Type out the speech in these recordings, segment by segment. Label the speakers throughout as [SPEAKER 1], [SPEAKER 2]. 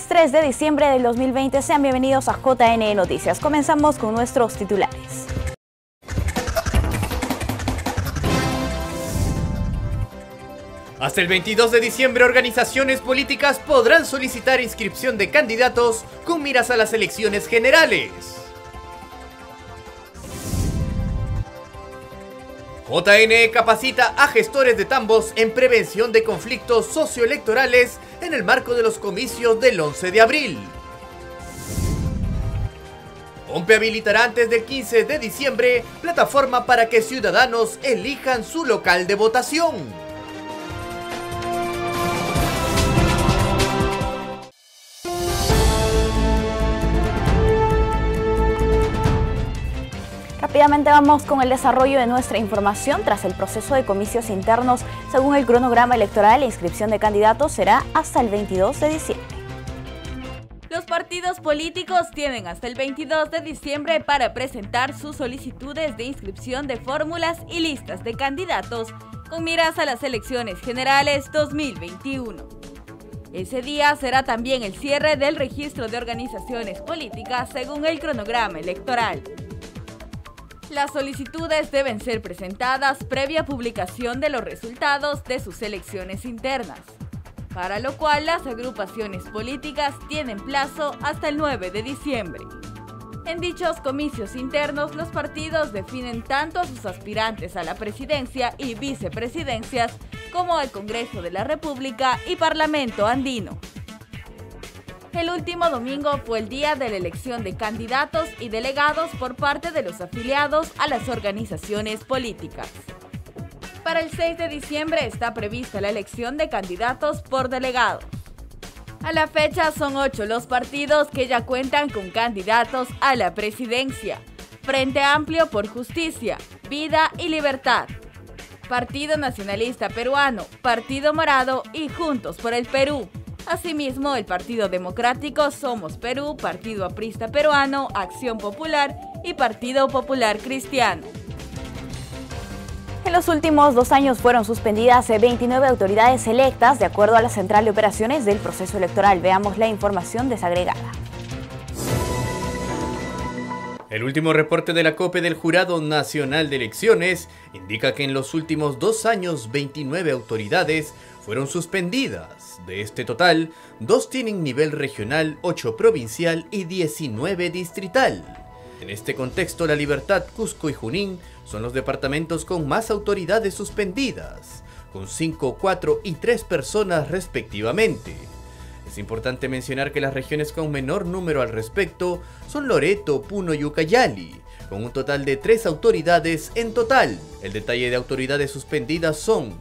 [SPEAKER 1] Lunes 3 de diciembre del 2020, sean bienvenidos a JNE Noticias. Comenzamos con nuestros titulares.
[SPEAKER 2] Hasta el 22 de diciembre, organizaciones políticas podrán solicitar inscripción de candidatos con miras a las elecciones generales. JNE capacita a gestores de tambos en prevención de conflictos socioelectorales en el marco de los comicios del 11 de abril. OMPE habilitará antes del 15 de diciembre plataforma para que ciudadanos elijan su local de votación.
[SPEAKER 1] Rápidamente vamos con el desarrollo de nuestra información. Tras el proceso de comicios internos, según el cronograma electoral, la inscripción de candidatos será hasta el 22 de diciembre.
[SPEAKER 3] Los partidos políticos tienen hasta el 22 de diciembre para presentar sus solicitudes de inscripción de fórmulas y listas de candidatos con miras a las elecciones generales 2021. Ese día será también el cierre del registro de organizaciones políticas según el cronograma electoral. Las solicitudes deben ser presentadas previa publicación de los resultados de sus elecciones internas, para lo cual las agrupaciones políticas tienen plazo hasta el 9 de diciembre. En dichos comicios internos, los partidos definen tanto a sus aspirantes a la presidencia y vicepresidencias como al Congreso de la República y Parlamento Andino. El último domingo fue el día de la elección de candidatos y delegados por parte de los afiliados a las organizaciones políticas. Para el 6 de diciembre está prevista la elección de candidatos por delegados. A la fecha son 8 los partidos que ya cuentan con candidatos a la presidencia: Frente Amplio por Justicia, Vida y Libertad, Partido Nacionalista Peruano, Partido Morado y Juntos por el Perú. Asimismo, el Partido Democrático, Somos Perú, Partido Aprista Peruano, Acción Popular y Partido Popular Cristiano.
[SPEAKER 1] En los últimos 2 años fueron suspendidas 29 autoridades electas de acuerdo a la Central de Operaciones del Proceso Electoral. Veamos la información desagregada.
[SPEAKER 2] El último reporte de la COPE del Jurado Nacional de Elecciones indica que en los últimos 2 años 29 autoridades fueron suspendidas. De este total, 2 tienen nivel regional, 8 provincial y 19 distrital. En este contexto, La Libertad, Cusco y Junín son los departamentos con más autoridades suspendidas, con 5, 4 y 3 personas respectivamente. Es importante mencionar que las regiones con menor número al respecto son Loreto, Puno y Ucayali, con un total de 3 autoridades en total. El detalle de autoridades suspendidas son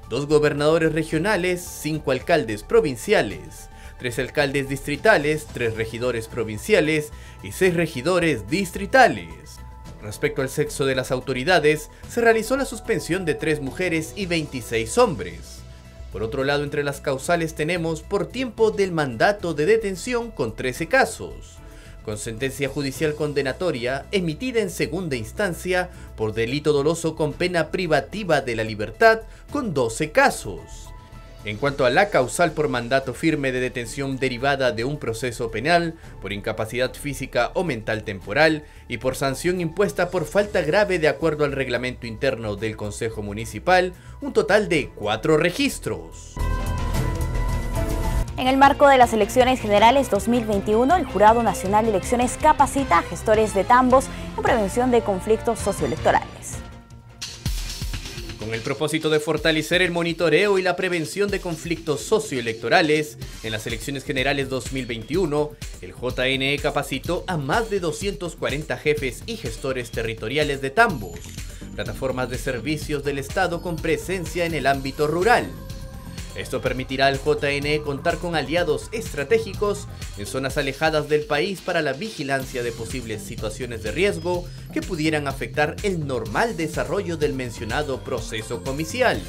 [SPEAKER 2] 2 gobernadores regionales, 5 alcaldes provinciales, 3 alcaldes distritales, 3 regidores provinciales y 6 regidores distritales. Respecto al sexo de las autoridades, se realizó la suspensión de 3 mujeres y 26 hombres. Por otro lado, entre las causales tenemos por tiempo del mandato de detención con 13 casos, con sentencia judicial condenatoria emitida en segunda instancia por delito doloso con pena privativa de la libertad con 12 casos. En cuanto a la causal por mandato firme de detención derivada de un proceso penal, por incapacidad física o mental temporal y por sanción impuesta por falta grave de acuerdo al reglamento interno del Consejo Municipal, un total de 4 registros.
[SPEAKER 1] En el marco de las elecciones generales 2021, el Jurado Nacional de Elecciones capacita a gestores de tambos en prevención de conflictos socioelectorales.
[SPEAKER 2] Con el propósito de fortalecer el monitoreo y la prevención de conflictos socioelectorales en las elecciones generales 2021, el JNE capacitó a más de 240 jefes y gestores territoriales de tambos, plataformas de servicios del Estado con presencia en el ámbito rural. Esto permitirá al JNE contar con aliados estratégicos en zonas alejadas del país para la vigilancia de posibles situaciones de riesgo que pudieran afectar el normal desarrollo del mencionado proceso comicial.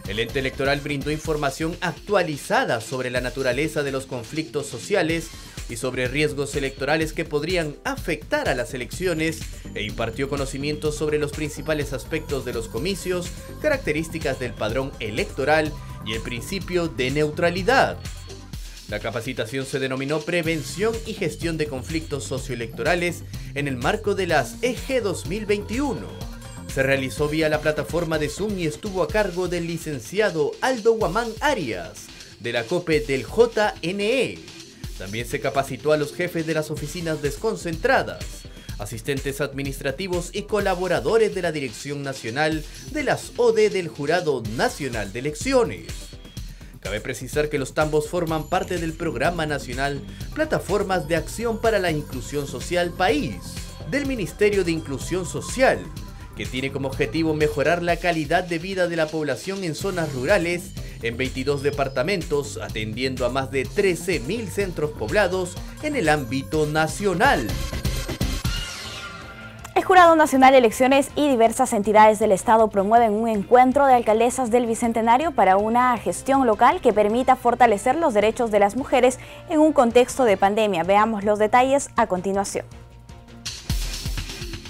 [SPEAKER 2] El ente electoral brindó información actualizada sobre la naturaleza de los conflictos sociales y sobre riesgos electorales que podrían afectar a las elecciones e impartió conocimientos sobre los principales aspectos de los comicios, características del padrón electoral y el principio de neutralidad. La capacitación se denominó Prevención y Gestión de Conflictos Socioelectorales en el marco de las EG 2021. Se realizó vía la plataforma de Zoom y estuvo a cargo del licenciado Aldo Guamán Arias, de la COPE del JNE. También se capacitó a los jefes de las oficinas desconcentradas, asistentes administrativos y colaboradores de la Dirección Nacional de las OD del Jurado Nacional de Elecciones. Cabe precisar que los tambos forman parte del Programa Nacional Plataformas de Acción para la Inclusión Social País, del Ministerio de Inclusión Social, que tiene como objetivo mejorar la calidad de vida de la población en zonas rurales en 22 departamentos, atendiendo a más de 13.000 centros poblados en el ámbito nacional.
[SPEAKER 1] El Jurado Nacional de Elecciones y diversas entidades del Estado promueven un encuentro de alcaldesas del Bicentenario para una gestión local que permita fortalecer los derechos de las mujeres en un contexto de pandemia. Veamos los detalles a continuación.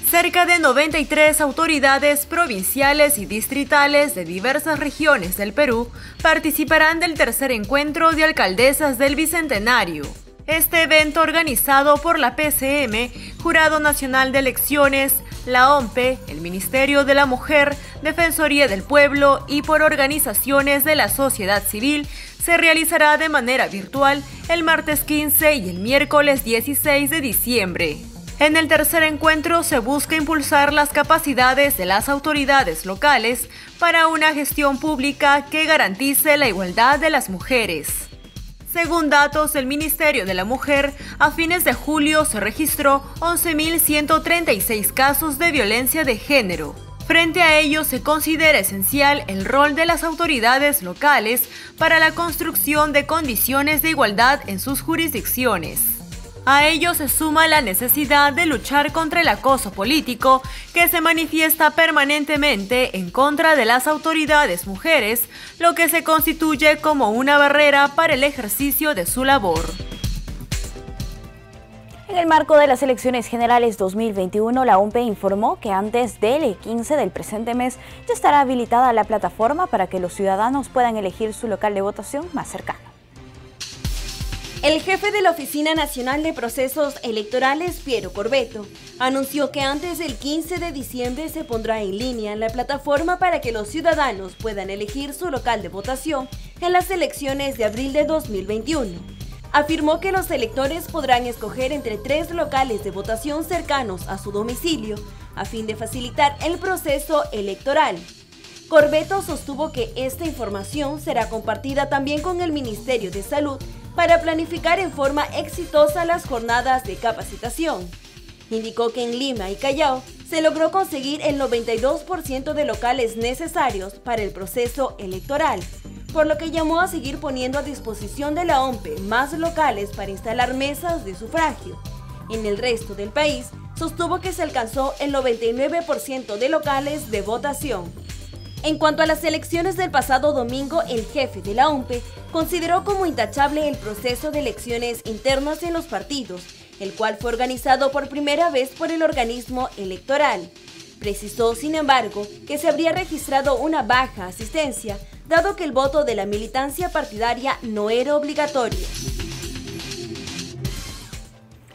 [SPEAKER 4] Cerca de 93 autoridades provinciales y distritales de diversas regiones del Perú participarán del tercer encuentro de alcaldesas del Bicentenario. Este evento, organizado por la PCM, Jurado Nacional de Elecciones, la OMPE, el Ministerio de la Mujer, Defensoría del Pueblo y por organizaciones de la sociedad civil, se realizará de manera virtual el martes 15 y el miércoles 16 de diciembre. En el tercer encuentro se busca impulsar las capacidades de las autoridades locales para una gestión pública que garantice la igualdad de las mujeres. Según datos del Ministerio de la Mujer, a fines de julio se registró 11.136 casos de violencia de género. Frente a ello, se considera esencial el rol de las autoridades locales para la construcción de condiciones de igualdad en sus jurisdicciones. A ello se suma la necesidad de luchar contra el acoso político que se manifiesta permanentemente en contra de las autoridades mujeres, lo que se constituye como una barrera para el ejercicio de su labor.
[SPEAKER 1] En el marco de las elecciones generales 2021, la OMPE informó que antes del 15 del presente mes ya estará habilitada la plataforma para que los ciudadanos puedan elegir su local de votación más cercano.
[SPEAKER 5] El jefe de la Oficina Nacional de Procesos Electorales, Piero Corbeto, anunció que antes del 15 de diciembre se pondrá en línea la plataforma para que los ciudadanos puedan elegir su local de votación en las elecciones de abril de 2021. Afirmó que los electores podrán escoger entre 3 locales de votación cercanos a su domicilio, a fin de facilitar el proceso electoral. Corbeto sostuvo que esta información será compartida también con el Ministerio de Salud para planificar en forma exitosa las jornadas de capacitación. Indicó que en Lima y Callao se logró conseguir el 92% de locales necesarios para el proceso electoral, por lo que llamó a seguir poniendo a disposición de la OMPE más locales para instalar mesas de sufragio. En el resto del país, sostuvo que se alcanzó el 99% de locales de votación. En cuanto a las elecciones del pasado domingo, el jefe de la OMPE consideró como intachable el proceso de elecciones internas en los partidos, el cual fue organizado por primera vez por el organismo electoral. Precisó, sin embargo, que se habría registrado una baja asistencia, dado que el voto de la militancia partidaria no era obligatorio.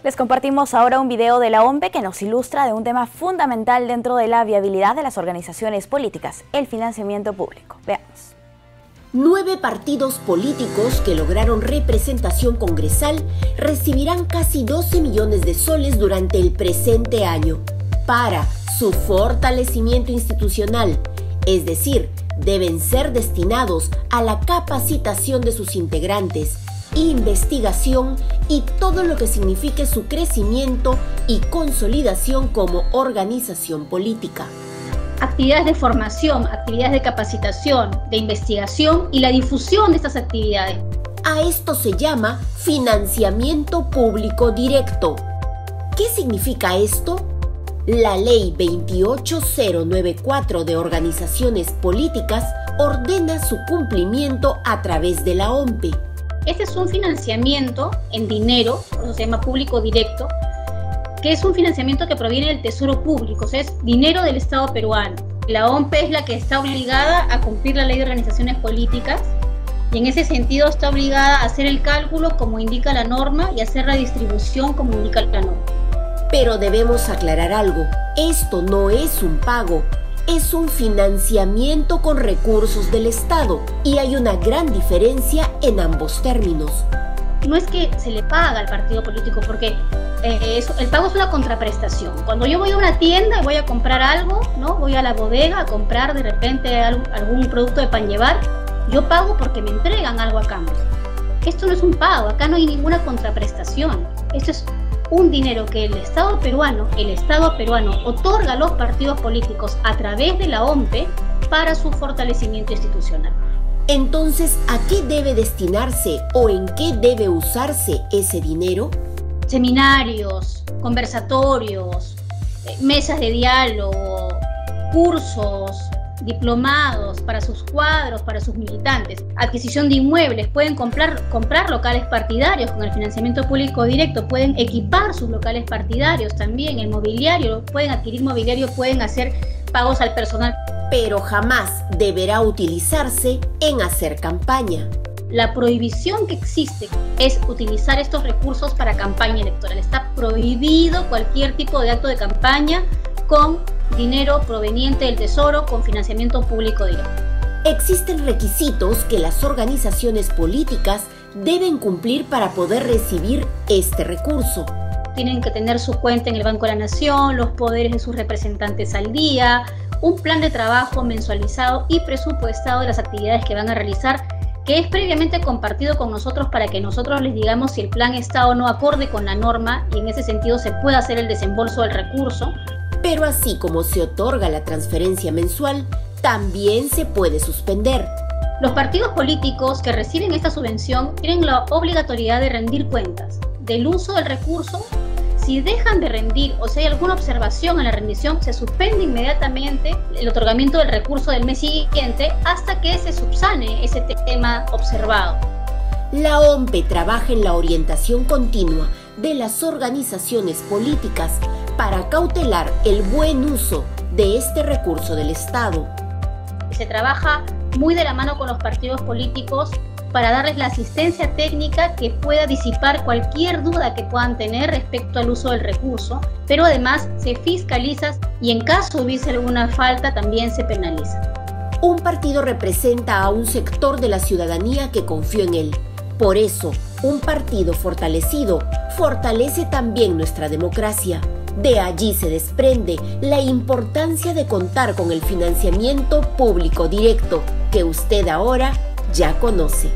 [SPEAKER 1] Les compartimos ahora un video de la OMPE que nos ilustra de un tema fundamental dentro de la viabilidad de las organizaciones políticas, el financiamiento público. Veamos.
[SPEAKER 6] 9 partidos políticos que lograron representación congresal recibirán casi 12 millones de soles durante el presente año para su fortalecimiento institucional, es decir, deben ser destinados a la capacitación de sus integrantes, investigación y todo lo que signifique su crecimiento y consolidación como organización política.
[SPEAKER 7] Actividades de formación, actividades de capacitación, de investigación y la difusión de estas actividades.
[SPEAKER 6] A esto se llama financiamiento público directo. ¿Qué significa esto? La Ley 28094 de organizaciones políticas ordena su cumplimiento a través de la OMPE.
[SPEAKER 7] Este es un financiamiento en dinero, por eso se llama público directo, que es un financiamiento que proviene del Tesoro Público, o sea, es dinero del Estado peruano. La OMPE es la que está obligada a cumplir la Ley de Organizaciones Políticas y en ese sentido está obligada a hacer el cálculo como indica la norma y hacer la distribución como indica la norma.
[SPEAKER 6] Pero debemos aclarar algo, esto no es un pago, es un financiamiento con recursos del Estado y hay una gran diferencia en ambos términos.
[SPEAKER 7] No es que se le paga al partido político porque el pago es una contraprestación. Cuando yo voy a una tienda y voy a comprar algo, ¿no? Voy a la bodega a comprar de repente algún producto de pan llevar, yo pago porque me entregan algo a cambio. Esto no es un pago, acá no hay ninguna contraprestación. Esto es un dinero que el Estado peruano otorga a los partidos políticos a través de la OMPE para su fortalecimiento institucional.
[SPEAKER 6] Entonces, ¿a qué debe destinarse o en qué debe usarse ese dinero?
[SPEAKER 7] Seminarios, conversatorios, mesas de diálogo, cursos, diplomados para sus cuadros, para sus militantes, adquisición de inmuebles, pueden comprar locales partidarios con el financiamiento público directo, pueden equipar sus locales partidarios también, el mobiliario, pueden adquirir mobiliario, pueden hacer pagos al personal.
[SPEAKER 6] Pero jamás deberá utilizarse en hacer campaña.
[SPEAKER 7] La prohibición que existe es utilizar estos recursos para campaña electoral. Está prohibido cualquier tipo de acto de campaña con dinero proveniente del Tesoro, con financiamiento público directo.
[SPEAKER 6] Existen requisitos que las organizaciones políticas deben cumplir para poder recibir este recurso.
[SPEAKER 7] Tienen que tener su cuenta en el Banco de la Nación, los poderes de sus representantes al día, un plan de trabajo mensualizado y presupuestado de las actividades que van a realizar, que es previamente compartido con nosotros para que nosotros les digamos si el plan está o no acorde con la norma y en ese sentido se puede hacer el desembolso del recurso.
[SPEAKER 6] Pero así como se otorga la transferencia mensual, también se puede suspender.
[SPEAKER 7] Los partidos políticos que reciben esta subvención tienen la obligatoriedad de rendir cuentas del uso del recurso. Si dejan de rendir o si hay alguna observación en la rendición, se suspende inmediatamente el otorgamiento del recurso del mes siguiente hasta que se subsane ese tema observado.
[SPEAKER 6] La OMPE trabaja en la orientación continua de las organizaciones políticas para cautelar el buen uso de este recurso del Estado.
[SPEAKER 7] Se trabaja muy de la mano con los partidos políticos para darles la asistencia técnica que pueda disipar cualquier duda que puedan tener respecto al uso del recurso, pero además se fiscaliza y en caso hubiese alguna falta también se penaliza.
[SPEAKER 6] Un partido representa a un sector de la ciudadanía que confió en él. Por eso, un partido fortalecido fortalece también nuestra democracia. De allí se desprende la importancia de contar con el financiamiento público directo que usted ahora ya conoce.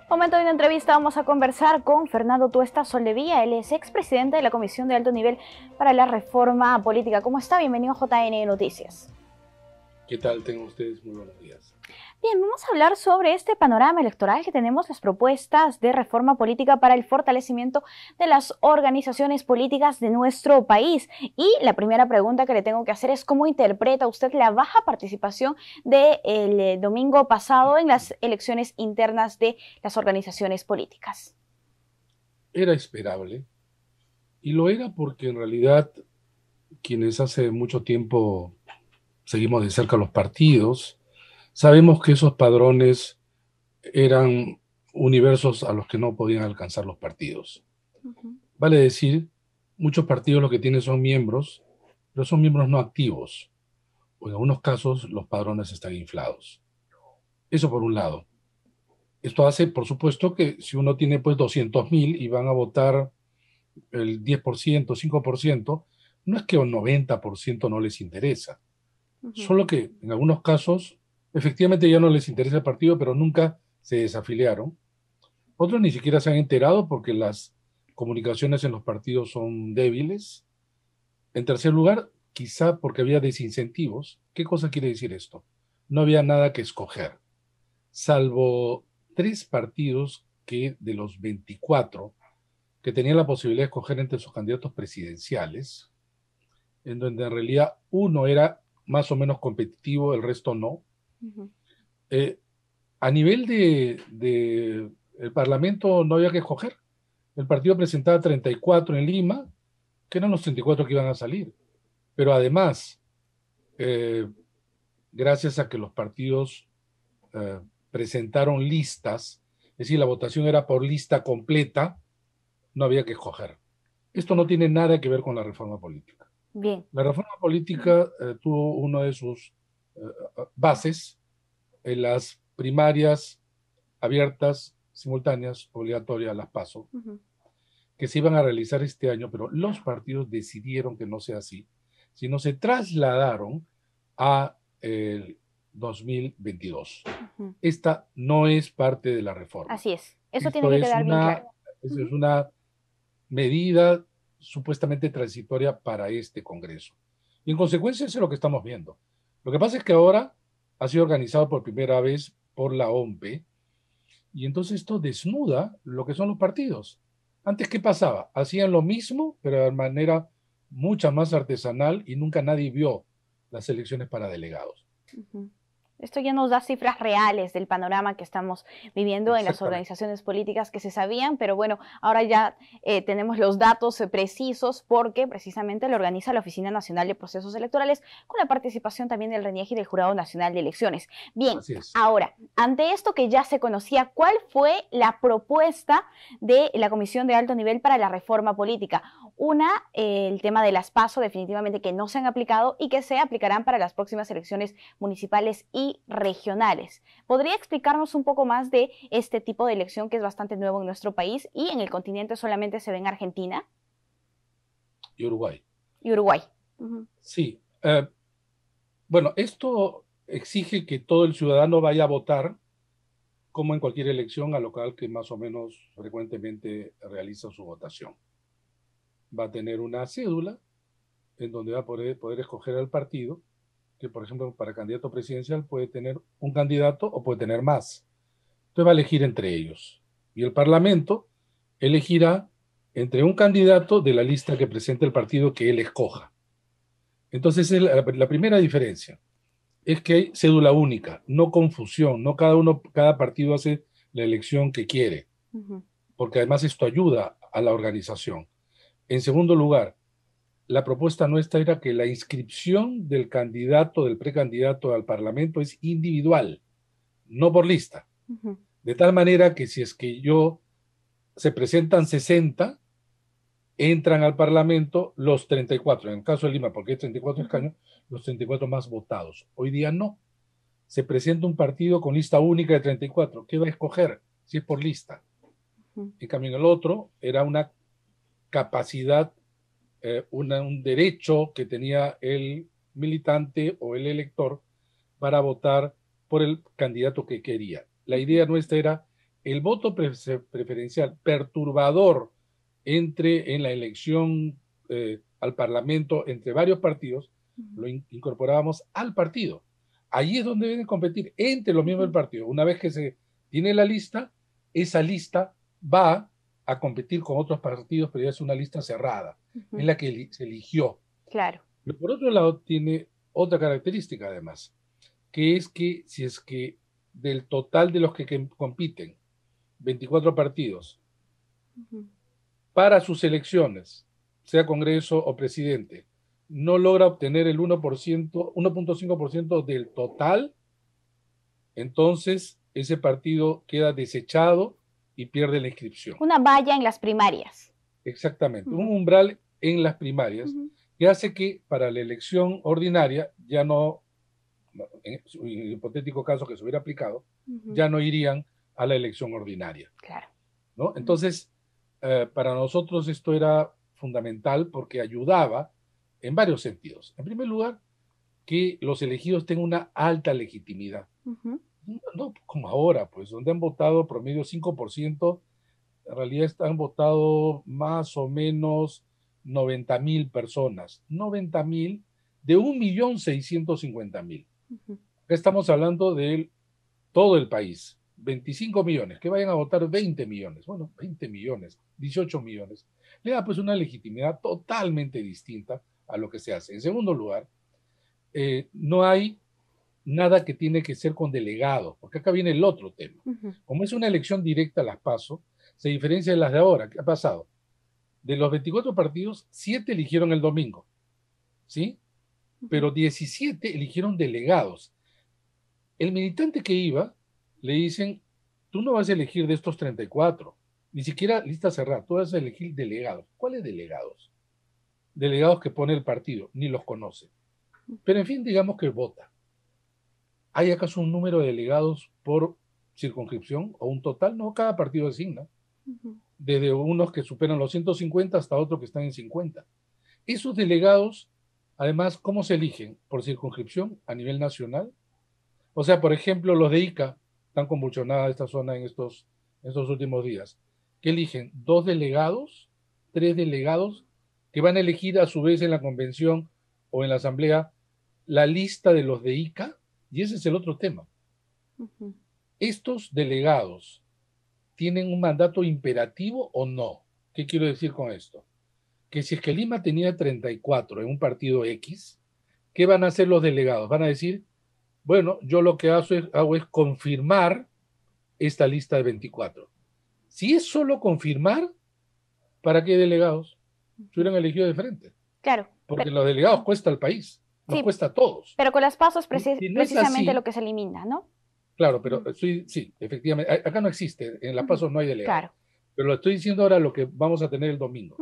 [SPEAKER 1] Momento de una entrevista, vamos a conversar con Fernando Tuesta Soldevilla. Él es expresidente de la Comisión de Alto Nivel para la Reforma Política. ¿Cómo está? Bienvenido a JN Noticias.
[SPEAKER 8] ¿Qué tal? Tengan ustedes muy buenos días.
[SPEAKER 1] Bien, vamos a hablar sobre este panorama electoral que tenemos, las propuestas de reforma política para el fortalecimiento de las organizaciones políticas de nuestro país. Y la primera pregunta que le tengo que hacer es ¿cómo interpreta usted la baja participación del domingo pasado en las elecciones internas de las organizaciones políticas?
[SPEAKER 8] Era esperable, y lo era porque en realidad quienes hace mucho tiempo seguimos de cerca los partidos, sabemos que esos padrones eran universos a los que no podían alcanzar los partidos. Vale decir, muchos partidos lo que tienen son miembros, pero son miembros no activos, o en algunos casos los padrones están inflados. Eso por un lado. Esto hace, por supuesto, que si uno tiene pues 200,000 y van a votar el 10%, 5%, no es que un 90% no les interesa. Solo que en algunos casos efectivamente ya no les interesa el partido, pero nunca se desafiliaron. Otros ni siquiera se han enterado porque las comunicaciones en los partidos son débiles. En tercer lugar, quizá porque había desincentivos. ¿Qué cosa quiere decir esto? No había nada que escoger, salvo 3 partidos que de los 24 que tenían la posibilidad de escoger entre sus candidatos presidenciales, en donde en realidad uno era más o menos competitivo, el resto no. A nivel de el Parlamento no había que escoger. El partido presentaba 34 en Lima, que eran los 34 que iban a salir. Pero además, gracias a que los partidos presentaron listas, es decir, la votación era por lista completa, no había que escoger. Esto no tiene nada que ver con la reforma política.
[SPEAKER 1] Bien.
[SPEAKER 8] La reforma política tuvo uno de sus bases en las primarias abiertas, simultáneas, obligatorias, las PASO, que se iban a realizar este año, pero los partidos decidieron que no sea así, sino se trasladaron a el 2022. Esta no es parte de la reforma.
[SPEAKER 1] Así es. Eso tiene que quedar bien claro.
[SPEAKER 8] Eso es una medida supuestamente transitoria para este Congreso. Y en consecuencia eso es lo que estamos viendo. Lo que pasa es que ahora ha sido organizado por primera vez por la OMPE, y entonces esto desnuda lo que son los partidos. Antes, ¿qué pasaba? Hacían lo mismo, pero de manera mucha más artesanal, y nunca nadie vio las elecciones para delegados.
[SPEAKER 1] Esto ya nos da cifras reales del panorama que estamos viviendo en las organizaciones políticas que se sabían, pero bueno, ahora ya tenemos los datos precisos porque precisamente lo organiza la Oficina Nacional de Procesos Electorales con la participación también del RENIEC y del Jurado Nacional de Elecciones. Bien, ahora, ante esto que ya se conocía, ¿cuál fue la propuesta de la Comisión de Alto Nivel para la Reforma Política? Una, el tema de las PASO definitivamente que no se han aplicado y que se aplicarán para las próximas elecciones municipales y regionales. ¿Podría explicarnos un poco más de este tipo de elección que es bastante nuevo en nuestro país y en el continente solamente se ve en Argentina?
[SPEAKER 8] Y Uruguay.
[SPEAKER 1] Y Uruguay.
[SPEAKER 8] Sí. Bueno, esto exige que todo el ciudadano vaya a votar, como en cualquier elección, a local que más o menos frecuentemente realiza su votación. Va a tener una cédula en donde va a poder escoger al partido, que por ejemplo para candidato presidencial puede tener un candidato o puede tener más. Entonces va a elegir entre ellos. Y el Parlamento elegirá entre un candidato de la lista que presente el partido que él escoja. Entonces la primera diferencia es que hay cédula única, no confusión, no cada partido hace la elección que quiere, porque además esto ayuda a la organización. En segundo lugar, la propuesta nuestra era que la inscripción del candidato, del precandidato al Parlamento es individual, no por lista. De tal manera que si es que se presentan 60, entran al Parlamento los 34, en el caso de Lima, porque hay 34 escaños, los 34 más votados. Hoy día no. Se presenta un partido con lista única de 34. ¿Qué va a escoger si es por lista? En cambio, en el otro era una capacidad, un derecho que tenía el militante o el elector para votar por el candidato que quería. La idea nuestra era el voto preferencial perturbador en la elección al Parlamento entre varios partidos, lo incorporábamos al partido. Allí es donde deben competir entre los miembros del partido. Una vez que se tiene la lista, esa lista va a competir con otros partidos, pero ya es una lista cerrada, en la que se eligió.
[SPEAKER 1] Claro.
[SPEAKER 8] Pero por otro lado, tiene otra característica además, que es que si es que del total de los que compiten, 24 partidos, para sus elecciones, sea Congreso o presidente, no logra obtener el 1.5% del total, entonces ese partido queda desechado y pierde la inscripción.
[SPEAKER 1] Una valla en las primarias.
[SPEAKER 8] Exactamente, un umbral en las primarias que hace que para la elección ordinaria ya no, en el hipotético caso que se hubiera aplicado, ya no irían a la elección ordinaria.
[SPEAKER 1] Claro.
[SPEAKER 8] ¿No? Entonces, para nosotros esto era fundamental porque ayudaba en varios sentidos. En primer lugar, que los elegidos tengan una alta legitimidad. No como ahora, pues, donde han votado promedio 5%, en realidad han votado más o menos 90.000 personas. 90.000 de 1.650.000. Acá estamos hablando de todo el país. 25 millones, que vayan a votar 20 millones. Bueno, 20 millones, 18 millones. Le da pues una legitimidad totalmente distinta a lo que se hace. En segundo lugar, no hay nada que tiene que ser con delegados, porque acá viene el otro tema. Como es una elección directa a las PASO, se diferencia de las de ahora. ¿Qué ha pasado? De los 24 partidos, 7 eligieron el domingo, ¿sí? Pero 17 eligieron delegados. El militante que iba, le dicen, tú no vas a elegir de estos 34, ni siquiera lista cerrada, tú vas a elegir delegados. ¿Cuáles delegados? Delegados que pone el partido, ni los conoce. Pero en fin, digamos que vota. ¿Hay acaso un número de delegados por circunscripción o un total? No, cada partido designa. Desde unos que superan los 150 hasta otros que están en 50. Esos delegados, además, ¿cómo se eligen? ¿Por circunscripción a nivel nacional? O sea, por ejemplo, los de Ica, tan convulsionada esta zona en estos últimos días, que eligen 2 delegados, 3 delegados, que van a elegir a su vez en la convención o en la asamblea la lista de los de Ica, y ese es el otro tema. Estos delegados tienen un mandato imperativo o no. ¿Qué quiero decir con esto? Que si es que Lima tenía 34 en un partido X, ¿qué van a hacer los delegados? Van a decir, bueno, yo lo que hago es confirmar esta lista de 24. Si es solo confirmar, ¿para qué delegados? Se hubieran elegido de frente.
[SPEAKER 1] Claro.
[SPEAKER 8] Porque los delegados cuesta al país, nos cuesta a todos.
[SPEAKER 1] Pero con las pasos
[SPEAKER 8] Si no es
[SPEAKER 1] precisamente
[SPEAKER 8] así,
[SPEAKER 1] lo que se elimina, ¿no?
[SPEAKER 8] claro, pero sí, efectivamente, acá no existe, en la pasos no hay delegados.
[SPEAKER 1] Claro.
[SPEAKER 8] Pero lo estoy diciendo ahora lo que vamos a tener el domingo.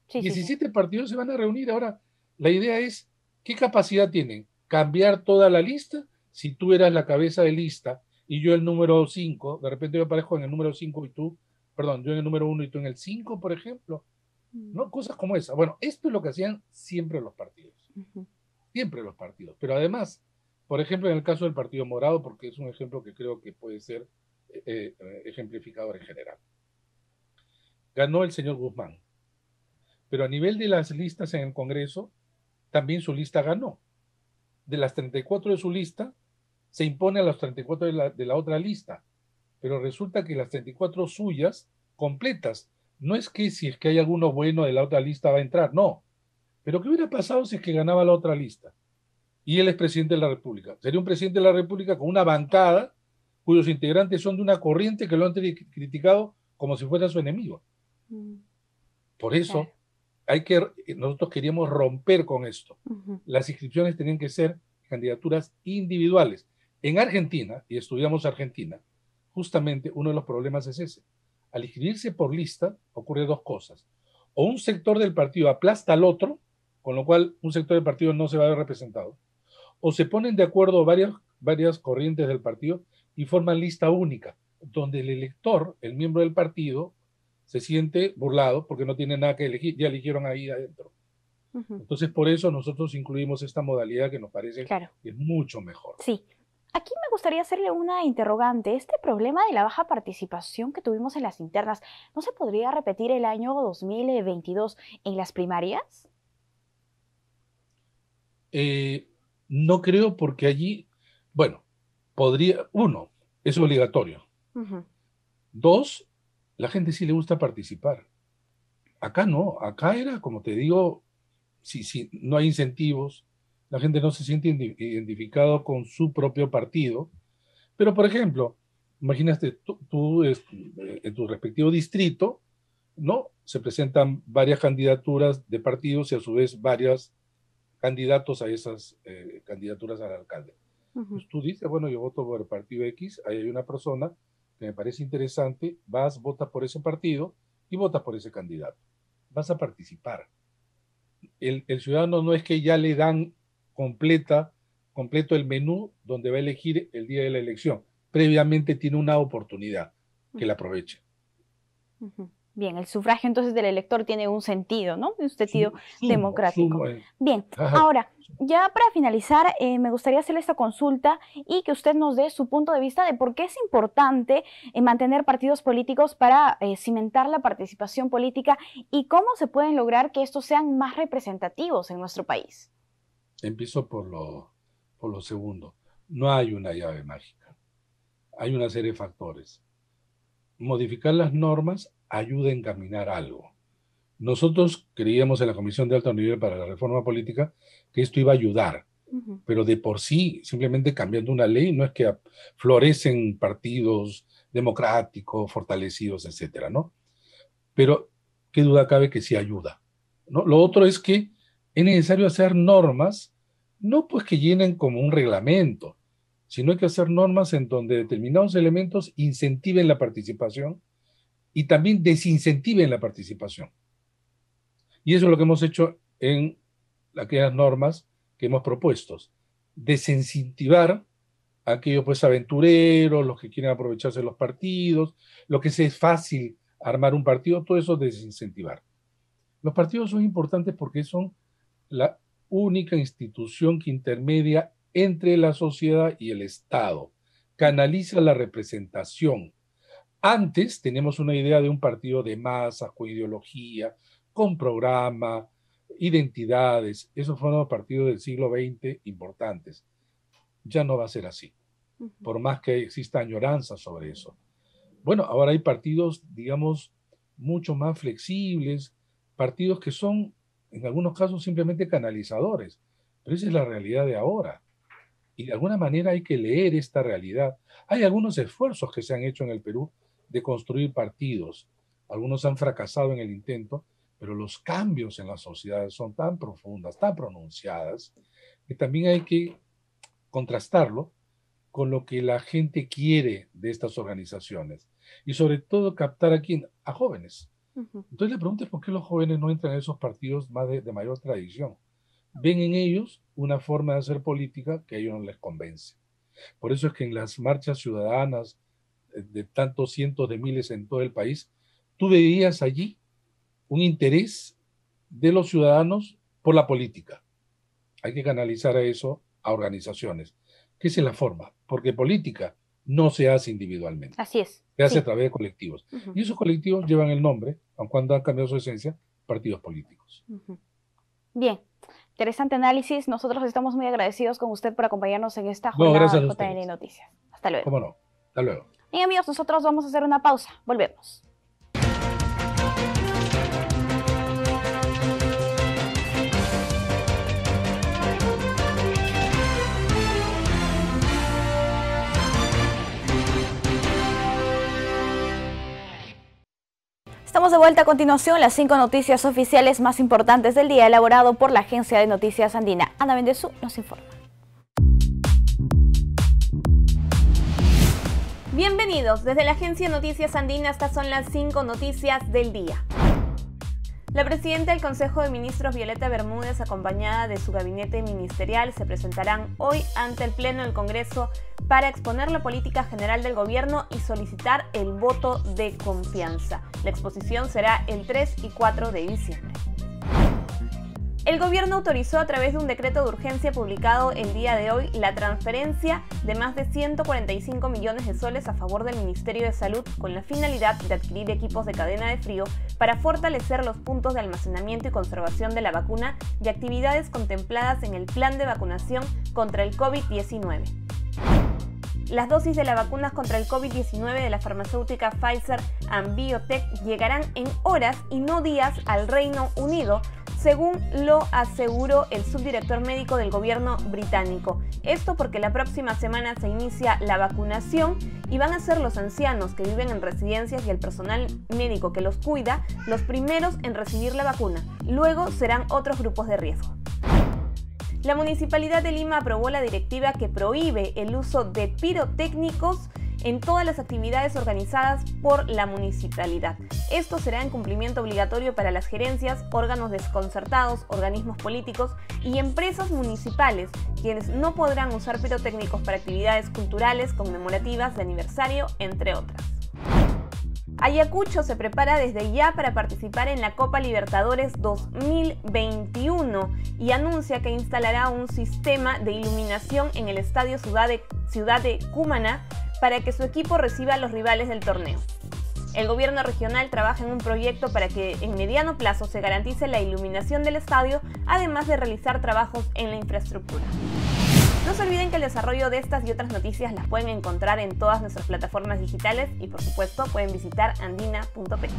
[SPEAKER 1] Sí,
[SPEAKER 8] 17 partidos se van a reunir. Ahora, la idea es, ¿qué capacidad tienen? ¿Cambiar toda la lista? Si tú eras la cabeza de lista y yo el número 5, de repente yo aparezco en el número 5 y tú, perdón, yo en el número 1 y tú en el 5, por ejemplo. ¿No? Cosas como esa. Bueno, esto es lo que hacían siempre los partidos. Siempre los partidos. Pero además, por ejemplo, en el caso del Partido Morado, porque es un ejemplo que creo que puede ser ejemplificador en general. Ganó el señor Guzmán. Pero a nivel de las listas en el Congreso, también su lista ganó. De las 34 de su lista, se impone a los 34 de la otra lista. Pero resulta que las 34 suyas, completas, no es que si es que hay alguno bueno de la otra lista va a entrar, no. Pero ¿qué hubiera pasado si es que ganaba la otra lista? Y él es presidente de la República. Sería un presidente de la República con una bancada cuyos integrantes son de una corriente que lo han criticado como si fuera su enemigo. Por eso nosotros queríamos romper con esto. Las inscripciones tenían que ser candidaturas individuales. En Argentina, y estudiamos Argentina, justamente uno de los problemas es ese. Al inscribirse por lista ocurre 2 cosas. O un sector del partido aplasta al otro, con lo cual un sector del partido no se va a ver representado. O se ponen de acuerdo varias corrientes del partido y forman lista única, donde el elector, el miembro del partido, se siente burlado porque no tiene nada que elegir, ya eligieron ahí adentro. Entonces, por eso nosotros incluimos esta modalidad que nos parece que es mucho mejor.
[SPEAKER 1] Sí. Aquí me gustaría hacerle una interrogante. Este problema de la baja participación que tuvimos en las internas, ¿no se podría repetir el año 2022 en las primarias?
[SPEAKER 8] No creo, porque allí, bueno, podría, 1, es obligatorio. 2, la gente sí le gusta participar. Acá no, acá era, como te digo, si no hay incentivos, la gente no se siente identificado con su propio partido. Pero, por ejemplo, imagínate, tú en tu respectivo distrito, ¿no? Se presentan varias candidaturas de partidos y a su vez varios candidatos a esas candidaturas al alcalde. Pues tú dices, bueno, yo voto por el partido X, ahí hay una persona que me parece interesante, vas, votas por ese partido y votas por ese candidato. Vas a participar. El ciudadano no es que ya le dan completo el menú donde va a elegir el día de la elección. Previamente tiene una oportunidad que la aproveche.
[SPEAKER 1] Bien, el sufragio entonces del elector tiene un sentido, ¿no? Un sentido democrático. Bien, ahora, ya para finalizar, me gustaría hacerle esta consulta y que usted nos dé su punto de vista de por qué es importante mantener partidos políticos para cimentar la participación política y cómo se pueden lograr que estos sean más representativos en nuestro país.
[SPEAKER 8] Empiezo por lo segundo. No hay una llave mágica. Hay una serie de factores. Modificar las normas ayuda a encaminar algo. Nosotros creíamos en la Comisión de Alto Nivel para la Reforma Política que esto iba a ayudar, pero de por sí, simplemente cambiando una ley, no es que florecen partidos democráticos, fortalecidos, etcétera, ¿no? pero qué duda cabe que sí ayuda, ¿no? Lo otro es que es necesario hacer normas, no pues que llenen como un reglamento, sino hay que hacer normas en donde determinados elementos incentiven la participación y también desincentiven la participación. Y eso es lo que hemos hecho en aquellas normas que hemos propuesto. Desincentivar a aquellos pues aventureros, los que quieren aprovecharse de los partidos, lo que es fácil armar un partido, todo eso desincentivar. Los partidos son importantes porque son la única institución que intermedia entre la sociedad y el Estado, canaliza la representación. Antes teníamos una idea de un partido de masas, con ideología, con programa, identidades. Esos fueron los partidos del siglo XX importantes. Ya no va a ser así, por más que exista añoranza sobre eso. Bueno, ahora hay partidos, digamos, mucho más flexibles, partidos que son, en algunos casos, simplemente canalizadores. Pero esa es la realidad de ahora. Y de alguna manera hay que leer esta realidad. Hay algunos esfuerzos que se han hecho en el Perú de construir partidos. Algunos han fracasado en el intento, pero los cambios en la sociedad son tan profundas, tan pronunciadas, que también hay que contrastarlo con lo que la gente quiere de estas organizaciones. Y sobre todo captar a quién, a jóvenes. Entonces la pregunta es por qué los jóvenes no entran en esos partidos más de mayor tradición. Ven en ellos una forma de hacer política que a ellos no les convence. Por eso es que en las marchas ciudadanas de tantos cientos de miles en todo el país, tú veías allí un interés de los ciudadanos por la política. Hay que canalizar a eso a organizaciones, que esa es la forma, porque política no se hace individualmente.
[SPEAKER 1] Así es.
[SPEAKER 8] Se hace a través de colectivos. Y esos colectivos llevan el nombre, aun cuando han cambiado su esencia, partidos políticos.
[SPEAKER 1] Bien. Interesante análisis. Nosotros estamos muy agradecidos con usted por acompañarnos en esta jornada de JN Noticias. Hasta luego.
[SPEAKER 8] ¿Cómo no? Hasta luego.
[SPEAKER 1] Bien, amigos, nosotros vamos a hacer una pausa. Volvemos. Estamos de vuelta a continuación, las 5 noticias oficiales más importantes del día, elaborado por la Agencia de Noticias Andina. Ana Bendezú nos informa.
[SPEAKER 3] Bienvenidos, desde la Agencia de Noticias Andina estas son las 5 noticias del día. La presidenta del Consejo de Ministros, Violeta Bermúdez, acompañada de su gabinete ministerial, se presentarán hoy ante el Pleno del Congreso para exponer la política general del gobierno y solicitar el voto de confianza. La exposición será el 3 y 4 de diciembre. El gobierno autorizó a través de un decreto de urgencia publicado el día de hoy la transferencia de más de 145 millones de soles a favor del Ministerio de Salud con la finalidad de adquirir equipos de cadena de frío para fortalecer los puntos de almacenamiento y conservación de la vacuna y actividades contempladas en el plan de vacunación contra el COVID-19. Las dosis de las vacunas contra el COVID-19 de la farmacéutica Pfizer and BioNTech llegarán en horas y no días al Reino Unido, según lo aseguró el subdirector médico del gobierno británico. Esto porque la próxima semana se inicia la vacunación y van a ser los ancianos que viven en residencias y el personal médico que los cuida los primeros en recibir la vacuna. Luego serán otros grupos de riesgo. La Municipalidad de Lima aprobó la directiva que prohíbe el uso de pirotécnicos en todas las actividades organizadas por la municipalidad. Esto será en cumplimiento obligatorio para las gerencias, órganos desconcertados, organismos políticos y empresas municipales, quienes no podrán usar pirotécnicos para actividades culturales, conmemorativas, de aniversario, entre otras. Ayacucho se prepara desde ya para participar en la Copa Libertadores 2021 y anuncia que instalará un sistema de iluminación en el estadio Ciudad de Cumaná para que su equipo reciba a los rivales del torneo. El gobierno regional trabaja en un proyecto para que en mediano plazo se garantice la iluminación del estadio, además de realizar trabajos en la infraestructura. No se olviden que el desarrollo de estas y otras noticias las pueden encontrar en todas nuestras plataformas digitales y por supuesto pueden visitar andina.p.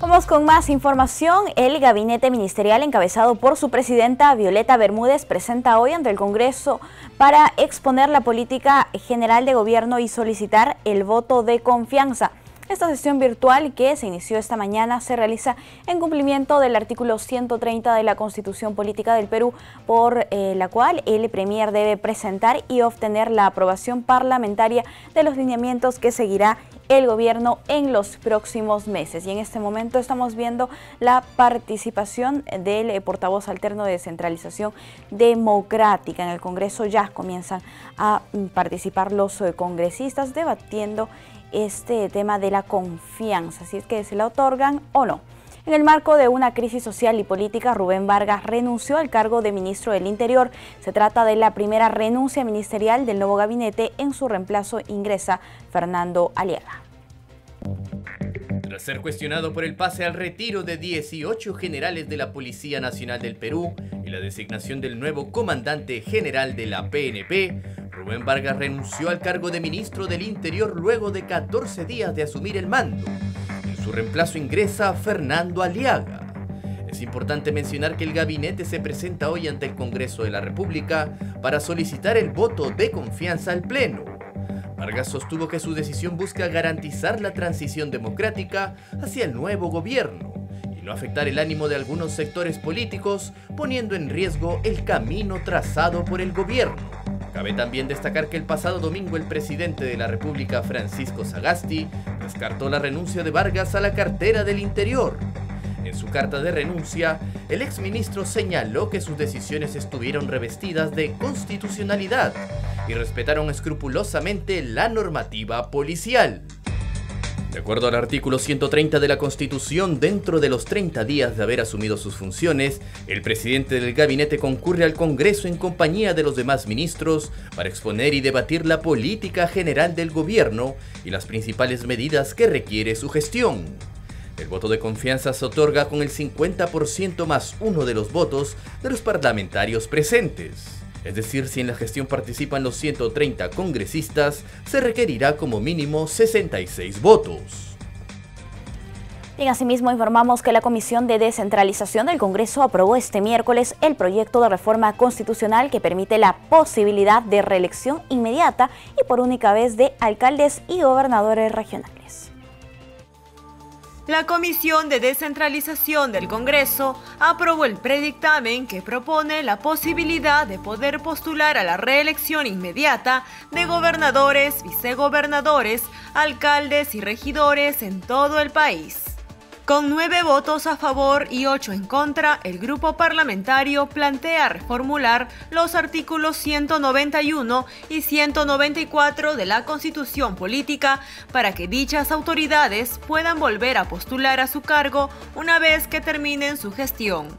[SPEAKER 1] Vamos con más información. El gabinete ministerial encabezado por su presidenta Violeta Bermúdez presenta hoy ante el Congreso para exponer la política general de gobierno y solicitar el voto de confianza. Esta sesión virtual que se inició esta mañana se realiza en cumplimiento del artículo 130 de la Constitución Política del Perú, por la cual el Premier debe presentar y obtener la aprobación parlamentaria de los lineamientos que seguirá el gobierno en los próximos meses. Y en este momento estamos viendo la participación del portavoz alterno de Descentralización Democrática. En el Congreso ya comienzan a participar los congresistas debatiendo este tema de la confianza, si es que se la otorgan o no. En el marco de una crisis social y política, Rubén Vargas renunció al cargo de ministro del Interior. Se trata de la primera renuncia ministerial del nuevo gabinete. En su reemplazo ingresa Fernando Aliaga.
[SPEAKER 2] Tras ser cuestionado por el pase al retiro de 18 generales de la Policía Nacional del Perú y la designación del nuevo comandante general de la PNP, Rubén Vargas renunció al cargo de ministro del Interior luego de 14 días de asumir el mando. En su reemplazo ingresa Fernando Aliaga. Es importante mencionar que el gabinete se presenta hoy ante el Congreso de la República para solicitar el voto de confianza al Pleno. Vargas sostuvo que su decisión busca garantizar la transición democrática hacia el nuevo gobierno y no afectar el ánimo de algunos sectores políticos, poniendo en riesgo el camino trazado por el gobierno. Cabe también destacar que el pasado domingo el presidente de la República, Francisco Sagasti, descartó la renuncia de Vargas a la cartera del Interior. En su carta de renuncia, el exministro señaló que sus decisiones estuvieron revestidas de constitucionalidad y respetaron escrupulosamente la normativa policial. De acuerdo al artículo 130 de la Constitución, dentro de los 30 días de haber asumido sus funciones, el presidente del gabinete concurre al Congreso en compañía de los demás ministros para exponer y debatir la política general del gobierno y las principales medidas que requiere su gestión. El voto de confianza se otorga con el 50% más uno de los votos de los parlamentarios presentes. Es decir, si en la gestión participan los 130 congresistas, se requerirá como mínimo 66 votos.
[SPEAKER 1] Bien, asimismo informamos que la Comisión de Descentralización del Congreso aprobó este miércoles el proyecto de reforma constitucional que permite la posibilidad de reelección inmediata y por única vez de alcaldes y gobernadores regionales.
[SPEAKER 4] La Comisión de Descentralización del Congreso aprobó el predictamen que propone la posibilidad de poder postular a la reelección inmediata de gobernadores, vicegobernadores, alcaldes y regidores en todo el país. Con 9 votos a favor y 8 en contra, el grupo parlamentario plantea reformular los artículos 191 y 194 de la Constitución Política para que dichas autoridades puedan volver a postular a su cargo una vez que terminen su gestión.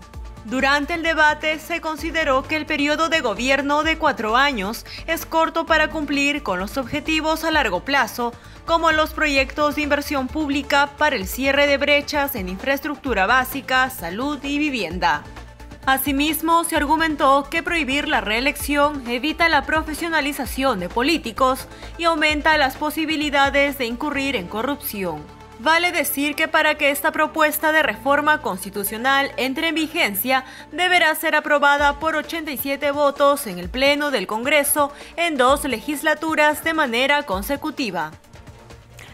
[SPEAKER 4] Durante el debate se consideró que el periodo de gobierno de 4 años es corto para cumplir con los objetivos a largo plazo, como los proyectos de inversión pública para el cierre de brechas en infraestructura básica, salud y vivienda. Asimismo, se argumentó que prohibir la reelección evita la profesionalización de políticos y aumenta las posibilidades de incurrir en corrupción. Vale decir que para que esta propuesta de reforma constitucional entre en vigencia, deberá ser aprobada por 87 votos en el Pleno del Congreso en 2 legislaturas de manera consecutiva.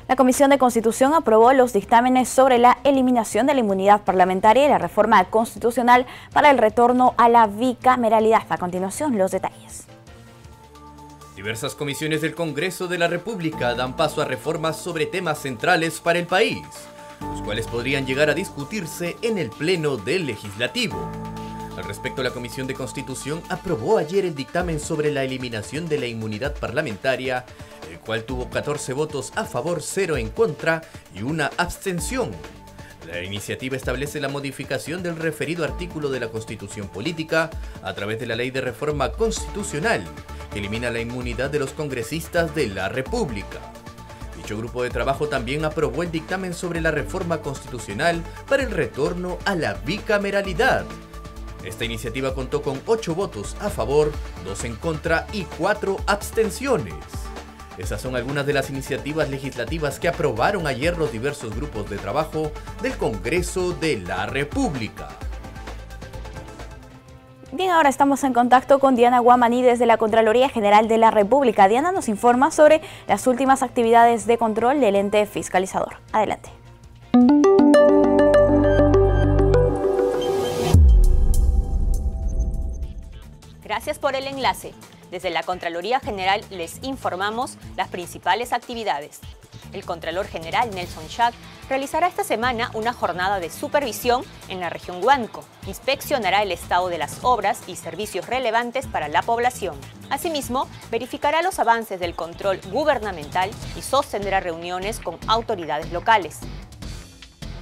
[SPEAKER 1] La Comisión de Constitución aprobó los dictámenes sobre la eliminación de la inmunidad parlamentaria y la reforma constitucional para el retorno a la bicameralidad. A continuación, los detalles.
[SPEAKER 2] Diversas comisiones del Congreso de la República dan paso a reformas sobre temas centrales para el país, los cuales podrían llegar a discutirse en el Pleno del Legislativo. Al respecto, la Comisión de Constitución aprobó ayer el dictamen sobre la eliminación de la inmunidad parlamentaria, el cual tuvo 14 votos a favor, 0 en contra y 1 abstención. La iniciativa establece la modificación del referido artículo de la Constitución Política a través de la Ley de Reforma Constitucional, que elimina la inmunidad de los congresistas de la República. Dicho grupo de trabajo también aprobó el dictamen sobre la reforma constitucional para el retorno a la bicameralidad. Esta iniciativa contó con 8 votos a favor, 2 en contra y 4 abstenciones. Esas son algunas de las iniciativas legislativas que aprobaron ayer los diversos grupos de trabajo del Congreso de la República.
[SPEAKER 1] Bien, ahora estamos en contacto con Diana Guamaní desde la Contraloría General de la República. Diana nos informa sobre las últimas actividades de control del ente fiscalizador. Adelante.
[SPEAKER 9] Gracias por el enlace. Desde la Contraloría General les informamos las principales actividades. El Contralor General Nelson Schack realizará esta semana una jornada de supervisión en la región Huánuco. Inspeccionará el estado de las obras y servicios relevantes para la población. Asimismo, verificará los avances del control gubernamental y sostendrá reuniones con autoridades locales.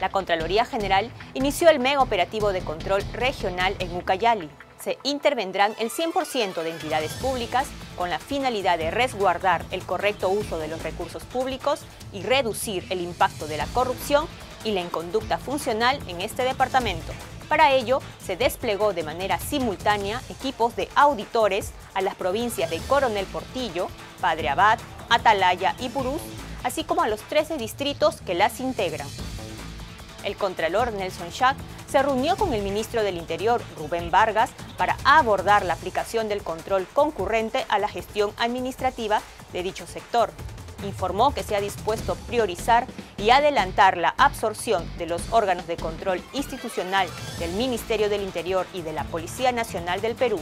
[SPEAKER 9] La Contraloría General inició el mega operativo de control regional en Ucayali. Se intervendrán el 100% de entidades públicas con la finalidad de resguardar el correcto uso de los recursos públicos y reducir el impacto de la corrupción y la inconducta funcional en este departamento. Para ello, se desplegó de manera simultánea equipos de auditores a las provincias de Coronel Portillo, Padre Abad, Atalaya y Purús, así como a los 13 distritos que las integran. El Contralor Nelson Schack se reunió con el ministro del Interior, Rubén Vargas, para abordar la aplicación del control concurrente a la gestión administrativa de dicho sector. Informó que se ha dispuesto priorizar y adelantar la absorción de los órganos de control institucional del Ministerio del Interior y de la Policía Nacional del Perú.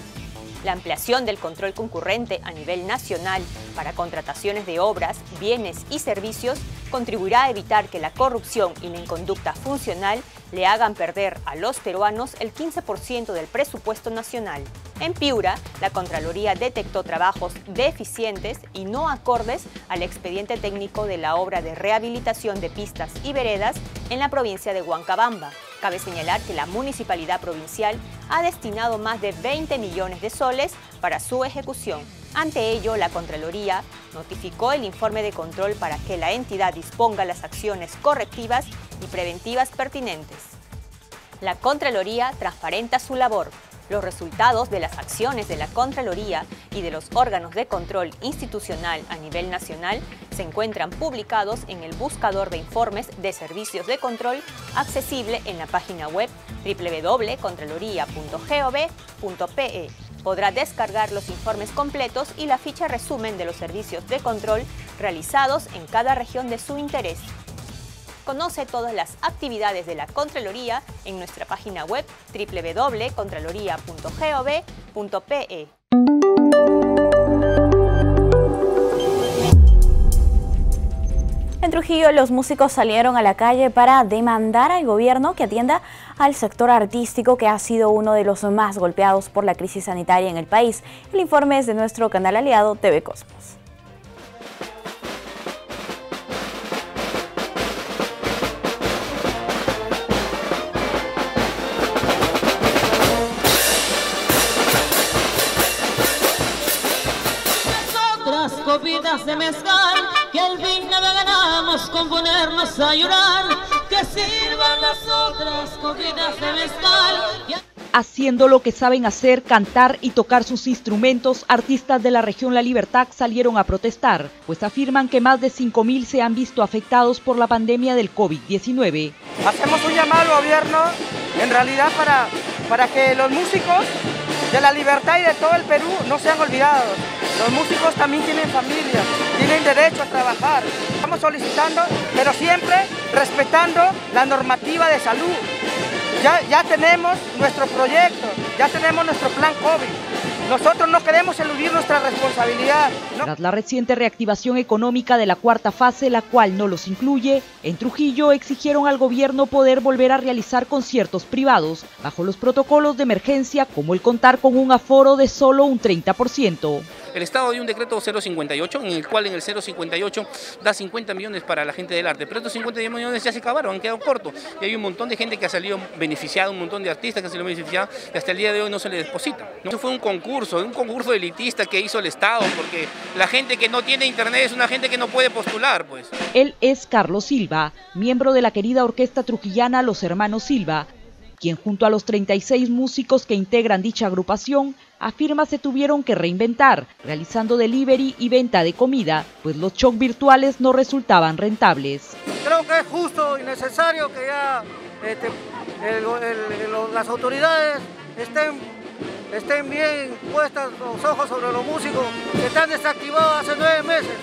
[SPEAKER 9] La ampliación del control concurrente a nivel nacional para contrataciones de obras, bienes y servicios contribuirá a evitar que la corrupción y la inconducta funcional le hagan perder a los peruanos el 15% del presupuesto nacional. En Piura, la Contraloría detectó trabajos deficientes y no acordes al expediente técnico de la obra de rehabilitación de pistas y veredas en la provincia de Huancabamba. Cabe señalar que la Municipalidad Provincial ha destinado más de 20 millones de soles para su ejecución. Ante ello, la Contraloría notificó el informe de control para que la entidad disponga las acciones correctivas y preventivas pertinentes. La Contraloría transparenta su labor. Los resultados de las acciones de la Contraloría y de los órganos de control institucional a nivel nacional se encuentran publicados en el buscador de informes de servicios de control accesible en la página web www.contraloria.gov.pe. Podrá descargar los informes completos y la ficha resumen de los servicios de control realizados en cada región de su interés. Conoce todas las actividades de la Contraloría en nuestra página web www.contraloria.gov.pe.
[SPEAKER 1] En Trujillo, los músicos salieron a la calle para demandar al gobierno que atienda al sector artístico, que ha sido uno de los más golpeados por la crisis sanitaria en el país. El informe es de nuestro canal aliado TV Cosmos.
[SPEAKER 10] Copitas de mezcal, que al fin nada ganamos con ponernos a llorar, que sirvan las otras copitas de mezcal.
[SPEAKER 11] Haciendo lo que saben hacer, cantar y tocar sus instrumentos, artistas de la región La Libertad salieron a protestar, pues afirman que más de 5.000 se han visto afectados por la pandemia del COVID-19.
[SPEAKER 12] Hacemos un llamado al gobierno, en realidad para que los músicos de La Libertad y de todo el Perú no sean olvidados. Los músicos también tienen familia, tienen derecho a trabajar. Estamos solicitando, pero siempre respetando la normativa de salud. Ya tenemos nuestro proyecto, ya tenemos nuestro plan COVID. Nosotros no queremos eludir nuestra responsabilidad.
[SPEAKER 11] Tras la reciente reactivación económica de la cuarta fase, la cual no los incluye, en Trujillo exigieron al gobierno poder volver a realizar conciertos privados bajo los protocolos de emergencia, como el contar con un aforo de solo un 30%.
[SPEAKER 13] El Estado dio un decreto 058, en el cual en el 058 da 50 millones para la gente del arte, pero estos 50 millones ya se acabaron, han quedado cortos, y hay un montón de gente que ha salido beneficiada, un montón de artistas que han salido beneficiados, y hasta el día de hoy no se les deposita. Eso fue un concurso elitista que hizo el Estado, porque la gente que no tiene internet es una gente que no puede postular, pues.
[SPEAKER 11] Él es Carlos Silva, miembro de la querida orquesta trujillana Los Hermanos Silva. quien junto a los 36 músicos que integran dicha agrupación afirma se tuvieron que reinventar, realizando delivery y venta de comida, pues los shows virtuales no resultaban rentables.
[SPEAKER 14] Creo que es justo y necesario que ya las autoridades estén bien puestas los ojos sobre los músicos que están desactivados hace 9 meses.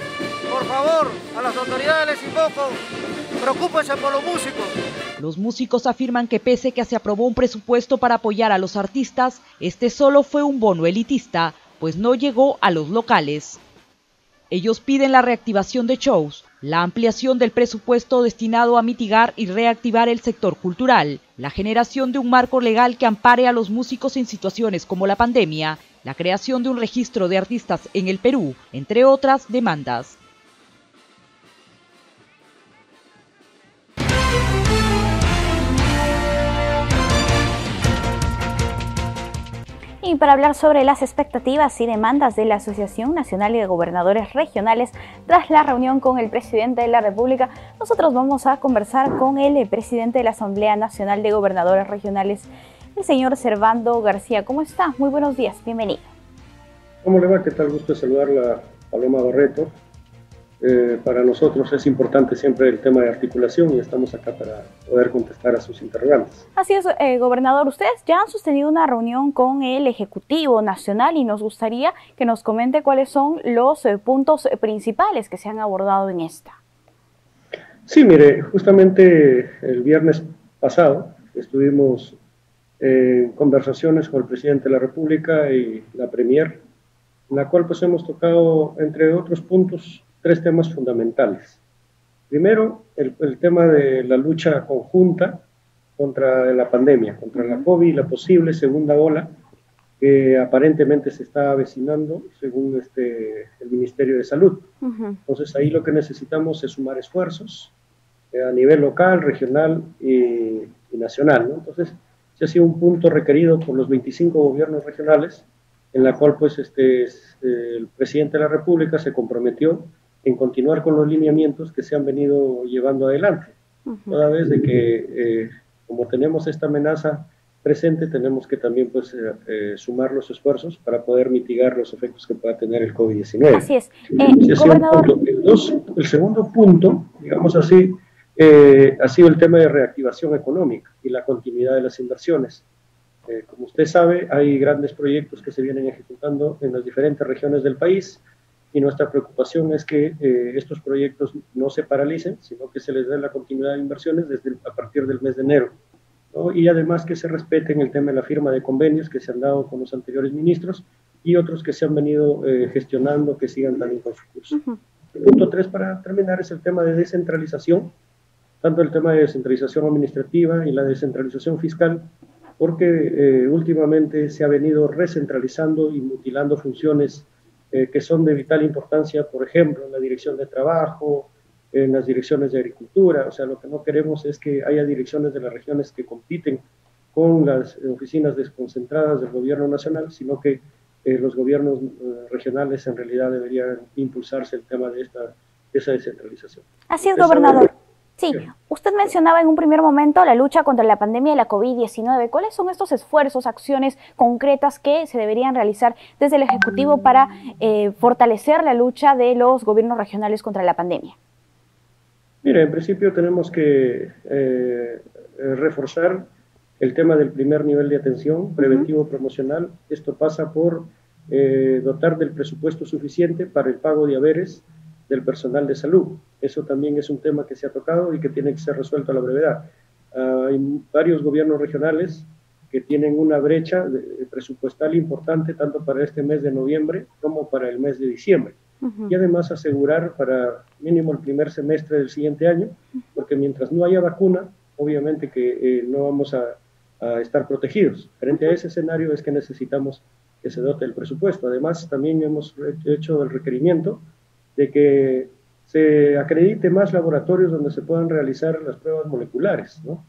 [SPEAKER 14] Por favor, a las autoridades les invoco, preocúpense por los músicos.
[SPEAKER 11] Los músicos afirman que pese a que se aprobó un presupuesto para apoyar a los artistas, este solo fue un bono elitista, pues no llegó a los locales. Ellos piden la reactivación de shows, la ampliación del presupuesto destinado a mitigar y reactivar el sector cultural, la generación de un marco legal que ampare a los músicos en situaciones como la pandemia, la creación de un registro de artistas en el Perú, entre otras demandas.
[SPEAKER 1] Y para hablar sobre las expectativas y demandas de la Asociación Nacional de Gobernadores Regionales tras la reunión con el presidente de la República, nosotros vamos a conversar con el presidente de la Asamblea Nacional de Gobernadores Regionales, el señor Servando García. ¿Cómo está? Muy buenos días, bienvenido.
[SPEAKER 15] ¿Cómo le va? ¿Qué tal? Gusto de saludarla, Paloma Barreto. Para nosotros es importante siempre el tema de articulación y estamos acá para poder contestar a sus interrogantes.
[SPEAKER 1] Así es, gobernador, ustedes ya han sostenido una reunión con el Ejecutivo Nacional y nos gustaría que nos comente cuáles son los puntos principales que se han abordado en esta.
[SPEAKER 15] Sí, mire, justamente el viernes pasado estuvimos en conversaciones con el presidente de la República y la Premier, en la cual pues hemos tocado, entre otros puntos, 3 temas fundamentales. Primero, el tema de la lucha conjunta contra la pandemia, contra la COVID y la posible segunda ola que aparentemente se está avecinando según el Ministerio de Salud. Entonces ahí lo que necesitamos es sumar esfuerzos a nivel local, regional y nacional, ¿no? Entonces ese ha sido un punto requerido por los 25 gobiernos regionales, en la cual pues el presidente de la República se comprometió en continuar con los lineamientos que se han venido llevando adelante. Toda vez de que, como tenemos esta amenaza presente, tenemos que también pues, sumar los esfuerzos para poder mitigar los efectos que pueda tener el COVID-19.
[SPEAKER 1] Así es.
[SPEAKER 15] Gobernador. El segundo punto, digamos así, ha sido el tema de reactivación económica y la continuidad de las inversiones. Como usted sabe, hay grandes proyectos que se vienen ejecutando en las diferentes regiones del país, y nuestra preocupación es que estos proyectos no se paralicen, sino que se les dé la continuidad de inversiones a partir del mes de enero, ¿no? Y además que se respeten el tema de la firma de convenios que se han dado con los anteriores ministros y otros que se han venido gestionando, que sigan también con su curso. El punto 3, para terminar, es el tema de descentralización, tanto el tema de descentralización administrativa y la descentralización fiscal, porque últimamente se ha venido recentralizando y mutilando funciones que son de vital importancia, por ejemplo, en la dirección de trabajo, en las direcciones de agricultura. O sea, lo que no queremos es que haya direcciones de las regiones que compiten con las oficinas desconcentradas del gobierno nacional, sino que los gobiernos regionales en realidad deberían impulsarse el tema de esa descentralización.
[SPEAKER 1] Así es, gobernador. Sí, usted mencionaba en un primer momento la lucha contra la pandemia de la COVID-19. ¿Cuáles son estos esfuerzos, acciones concretas que se deberían realizar desde el Ejecutivo para fortalecer la lucha de los gobiernos regionales contra la pandemia?
[SPEAKER 15] Mire, en principio tenemos que reforzar el tema del primer nivel de atención preventivo promocional. Esto pasa por dotar del presupuesto suficiente para el pago de haberes del personal de salud. Eso también es un tema que se ha tocado y que tiene que ser resuelto a la brevedad. Hay varios gobiernos regionales que tienen una brecha presupuestal importante tanto para este mes de noviembre como para el mes de diciembre. Y además asegurar para mínimo el primer semestre del siguiente año, porque mientras no haya vacuna, obviamente que no vamos a estar protegidos. Frente a ese escenario es que necesitamos que se dote el presupuesto. Además, también hemos hecho el requerimiento de que se acredite más laboratorios donde se puedan realizar las pruebas moleculares, ¿no?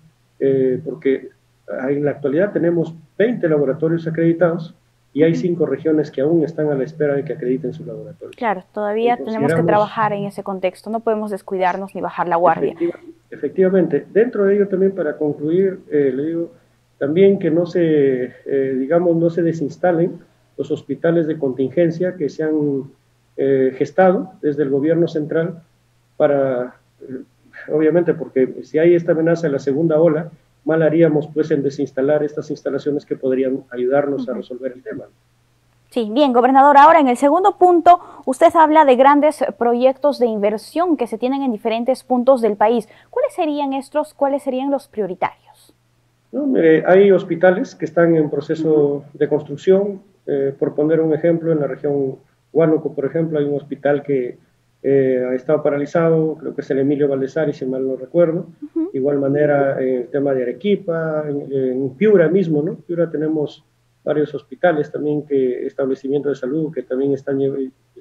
[SPEAKER 15] Porque en la actualidad tenemos 20 laboratorios acreditados y hay 5 regiones que aún están a la espera de que acrediten su laboratorio.
[SPEAKER 1] Claro, todavía tenemos que trabajar en ese contexto, no podemos descuidarnos ni bajar la guardia.
[SPEAKER 15] Efectivamente, dentro de ello también para concluir, le digo, También que no se, digamos, no se desinstalen los hospitales de contingencia que se han gestado desde el gobierno central para, obviamente, porque si hay esta amenaza de la segunda ola, mal haríamos pues en desinstalar estas instalaciones que podrían ayudarnos a resolver el tema.
[SPEAKER 1] Sí, bien, gobernador, ahora en el segundo punto, usted habla de grandes proyectos de inversión que se tienen en diferentes puntos del país. ¿Cuáles serían estos? ¿Cuáles serían los prioritarios?
[SPEAKER 15] No, mire, hay hospitales que están en proceso de construcción. Por poner un ejemplo, en la región Huánuco, por ejemplo, hay un hospital que ha estado paralizado, creo que es el Emilio Valdesari, si mal no recuerdo. De igual manera, el tema de Arequipa, en Piura mismo, ¿no? Piura tenemos varios hospitales también, establecimientos de salud que también están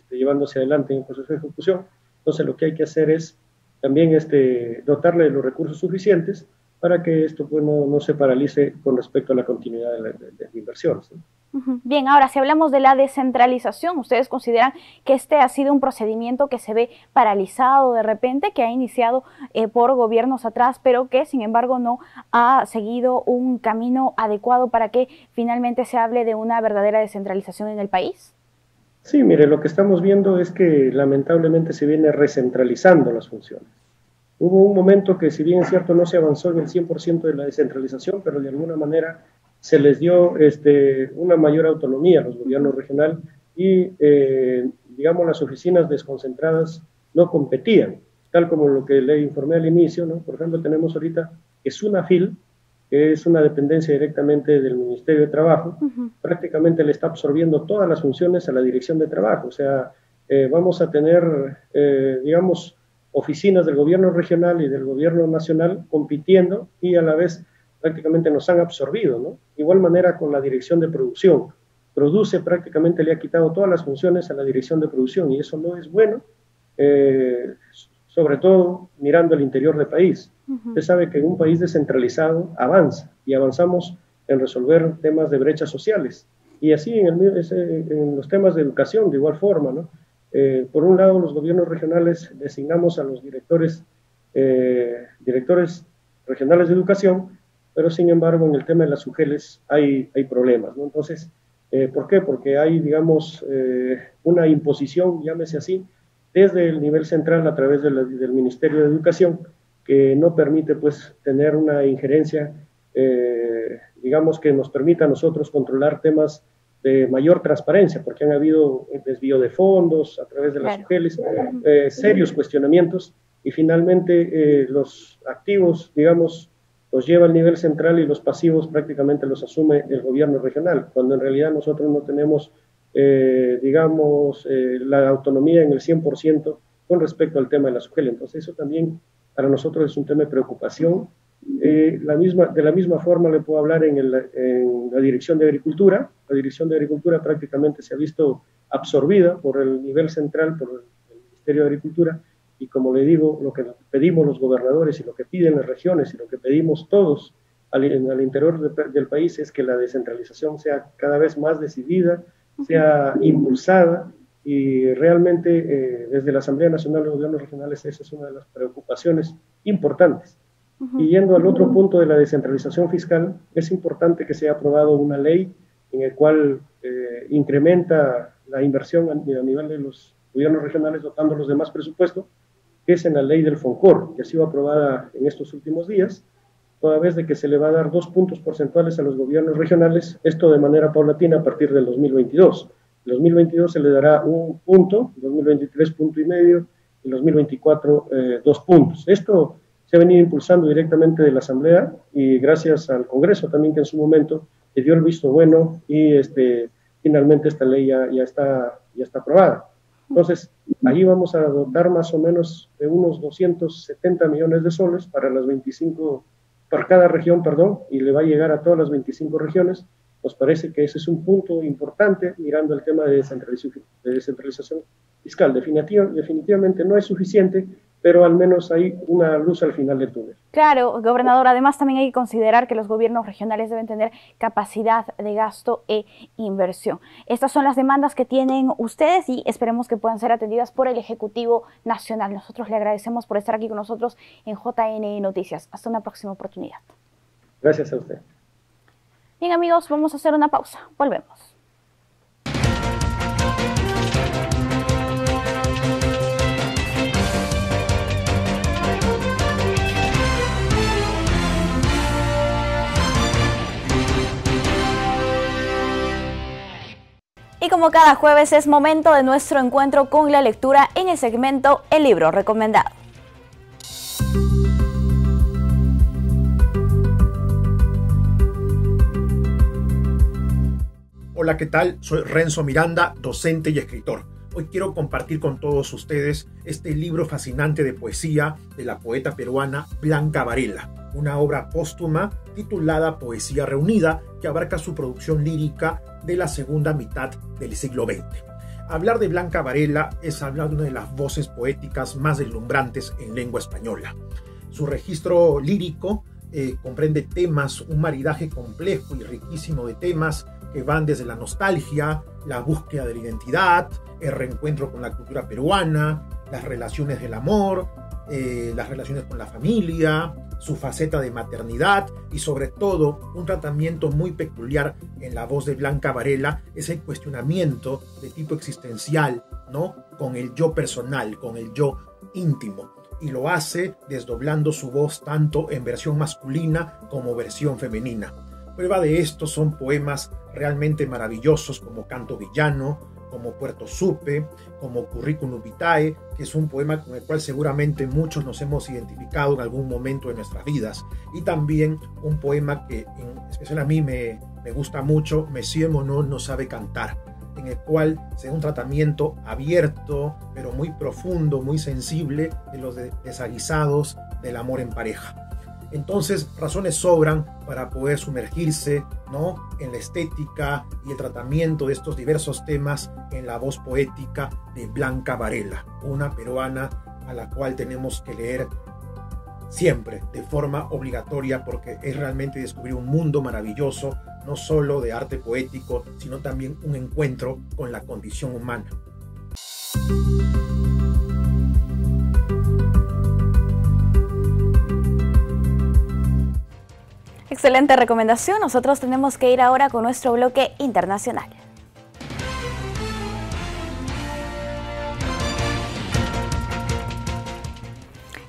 [SPEAKER 15] llevándose adelante en el proceso de ejecución. Entonces lo que hay que hacer es también dotarle de los recursos suficientes para que esto pues, no se paralice con respecto a la continuidad de inversiones, ¿no?
[SPEAKER 1] Bien, ahora si hablamos de la descentralización, ¿ustedes consideran que este ha sido un procedimiento que se ve paralizado de repente, que ha iniciado por gobiernos atrás, pero que sin embargo no ha seguido un camino adecuado para que finalmente se hable de una verdadera descentralización en el país?
[SPEAKER 15] Sí, mire, lo que estamos viendo es que lamentablemente se viene recentralizando las funciones. Hubo un momento que, si bien es cierto, no se avanzó en el 100% de la descentralización, pero de alguna manera se les dio una mayor autonomía a los gobiernos regionales y, digamos, las oficinas desconcentradas no competían, tal como lo que le informé al inicio, ¿no? Por ejemplo, tenemos ahorita que SUNAFIL, que es una dependencia directamente del Ministerio de Trabajo, prácticamente le está absorbiendo todas las funciones a la Dirección de Trabajo. O sea, vamos a tener, digamos, oficinas del gobierno regional y del gobierno nacional compitiendo y a la vez prácticamente nos han absorbido, ¿no? De igual manera con la dirección de producción. Produce prácticamente le ha quitado todas las funciones a la dirección de producción y eso no es bueno, sobre todo mirando el interior del país. Usted sabe que en un país descentralizado avanza y avanzamos en resolver temas de brechas sociales. Y así en los temas de educación de igual forma, ¿no? Por un lado, los gobiernos regionales designamos a los directores regionales de educación, pero sin embargo en el tema de las UGELes hay problemas, ¿no? Entonces, ¿por qué? Porque hay, digamos, una imposición, llámese así, desde el nivel central a través del Ministerio de Educación, que no permite pues tener una injerencia, digamos, que nos permita a nosotros controlar temas de mayor transparencia, porque han habido desvío de fondos a través de las UGELes, serios cuestionamientos, y finalmente los activos, digamos, los lleva al nivel central y los pasivos prácticamente los asume el gobierno regional, cuando en realidad nosotros no tenemos, digamos, la autonomía en el 100% con respecto al tema de las UGEL. Entonces eso también para nosotros es un tema de preocupación. De la misma forma le puedo hablar en la Dirección de Agricultura. La Dirección de Agricultura prácticamente se ha visto absorbida por el nivel central, por el Ministerio de Agricultura, y como le digo, lo que pedimos los gobernadores y lo que piden las regiones y lo que pedimos todos al interior del país es que la descentralización sea cada vez más decidida, sea impulsada, y realmente desde la Asamblea Nacional de Gobiernos Regionales esa es una de las preocupaciones importantes. Y yendo al otro punto de la descentralización fiscal, es importante que sea aprobado una ley en la cual incrementa la inversión a nivel de los gobiernos regionales dotándolos de más presupuesto, que es en la ley del FONCOR, que ha sido aprobada en estos últimos días, toda vez de que se le va a dar 2 puntos porcentuales a los gobiernos regionales, esto de manera paulatina a partir del 2022. En 2022 se le dará 1 punto, en 2023 punto y medio, en 2024 2 puntos. Esto se ha venido impulsando directamente de la Asamblea y gracias al Congreso también que en su momento le dio el visto bueno y finalmente esta ley ya está aprobada. Entonces, ahí vamos a dotar más o menos de unos 270 millones de soles para cada región, y le va a llegar a todas las 25 regiones. Nos parece que ese es un punto importante mirando el tema de descentralización fiscal. Definitivamente no es suficiente, pero al menos hay una luz al final del túnel.
[SPEAKER 1] Claro, gobernador, además también hay que considerar que los gobiernos regionales deben tener capacidad de gasto e inversión. Estas son las demandas que tienen ustedes y esperemos que puedan ser atendidas por el Ejecutivo Nacional. Nosotros le agradecemos por estar aquí con nosotros en JN Noticias. Hasta una próxima oportunidad.
[SPEAKER 15] Gracias a usted.
[SPEAKER 1] Bien amigos, vamos a hacer una pausa. Volvemos. Y como cada jueves es momento de nuestro encuentro con la lectura en el segmento El Libro Recomendado.
[SPEAKER 16] Hola, ¿qué tal? Soy Renzo Miranda, docente y escritor. Hoy quiero compartir con todos ustedes este libro fascinante de poesía de la poeta peruana Blanca Varela, una obra póstuma titulada Poesía Reunida, que abarca su producción lírica de la segunda mitad del siglo XX. Hablar de Blanca Varela es hablar de una de las voces poéticas más deslumbrantes en lengua española. Su registro lírico comprende temas, un maridaje complejo y riquísimo de temas que van desde la nostalgia, la búsqueda de la identidad, el reencuentro con la cultura peruana, las relaciones del amor, las relaciones con la familia, su faceta de maternidad y sobre todo un tratamiento muy peculiar en la voz de Blanca Varela, ese cuestionamiento de tipo existencial, ¿no? Con el yo personal, con el yo íntimo, y lo hace desdoblando su voz tanto en versión masculina como versión femenina. Prueba de esto son poemas realmente maravillosos como Canto Villano, como Puerto Supe, como Curriculum Vitae, que es un poema con el cual seguramente muchos nos hemos identificado en algún momento de nuestras vidas. Y también un poema que en especial a mí me gusta mucho, Monsieur Monod no sabe cantar, en el cual se da un tratamiento abierto, pero muy profundo, muy sensible de los desaguisados del amor en pareja. Entonces, razones sobran para poder sumergirse, ¿no?, en la estética y el tratamiento de estos diversos temas en la voz poética de Blanca Varela, una peruana a la cual tenemos que leer siempre de forma obligatoria, porque es realmente descubrir un mundo maravilloso, no solo de arte poético, sino también un encuentro con la condición humana.
[SPEAKER 1] Excelente recomendación. Nosotros tenemos que ir ahora con nuestro bloque internacional.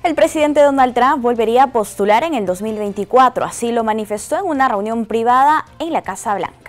[SPEAKER 1] El presidente Donald Trump volvería a postular en el 2024, así lo manifestó en una reunión privada en la Casa Blanca.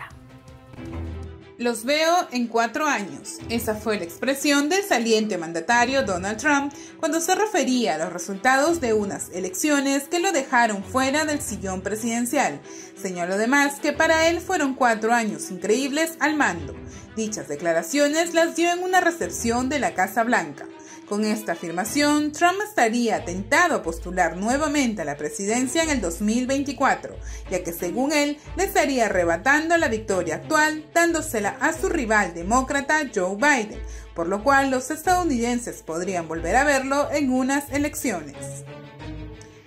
[SPEAKER 17] Los veo en 4 años. Esa fue la expresión del saliente mandatario Donald Trump cuando se refería a los resultados de unas elecciones que lo dejaron fuera del sillón presidencial. Señaló además que para él fueron 4 años increíbles al mando. Dichas declaraciones las dio en una recepción de la Casa Blanca. Con esta afirmación, Trump estaría tentado a postular nuevamente a la presidencia en el 2024, ya que según él le estaría arrebatando la victoria actual, dándosela a su rival demócrata Joe Biden, por lo cual los estadounidenses podrían volver a verlo en unas elecciones.